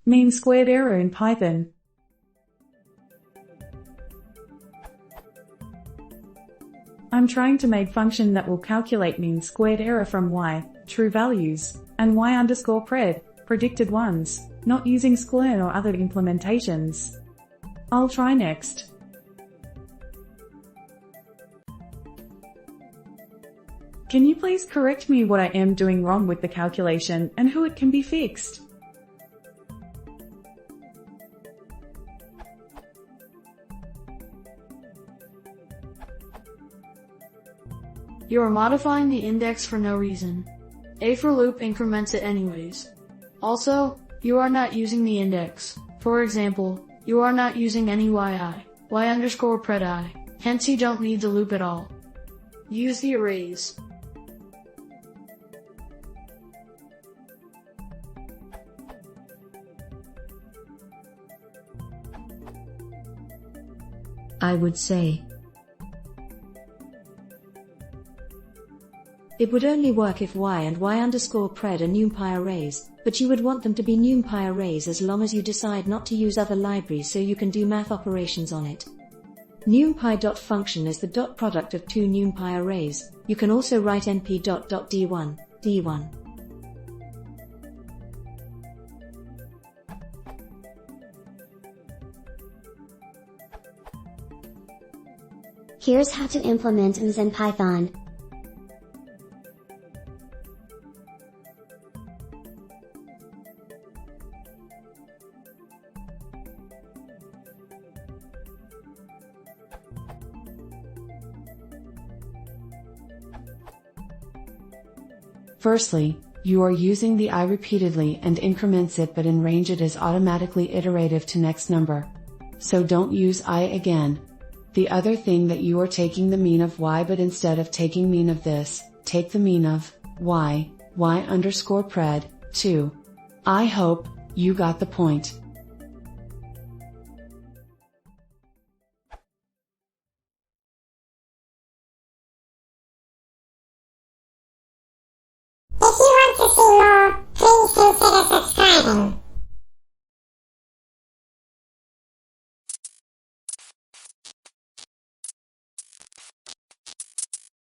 Mean squared error in Python. I'm trying to make function that will calculate mean squared error from y, true values, and y_pred, predicted ones, not using scikitlearn or other implementations. I'll try next. Can you please correct me what I am doing wrong with the calculation and how it can be fixed? You are modifying the index for no reason. A for loop increments it anyways. Also, you are not using the index. For example, you are not using any y_pred I. Hence you don't need the loop at all. Use the arrays. I would say it would only work if y and y_pred are numpy arrays, but you would want them to be numpy arrays as long as you decide not to use other libraries so you can do math operations on it. Numpy.function is the dot product of two numpy arrays. You can also write np.d1, d1. Here's how to implement ms in Python. Firstly, you are using the I repeatedly and increments it, but in range it is automatically iterative to next number. So don't use I again. The other thing that you are taking the mean of y, but instead of taking mean of this, take the mean of y_pred, too. I hope you got the point. If you want to see more, please consider subscribing.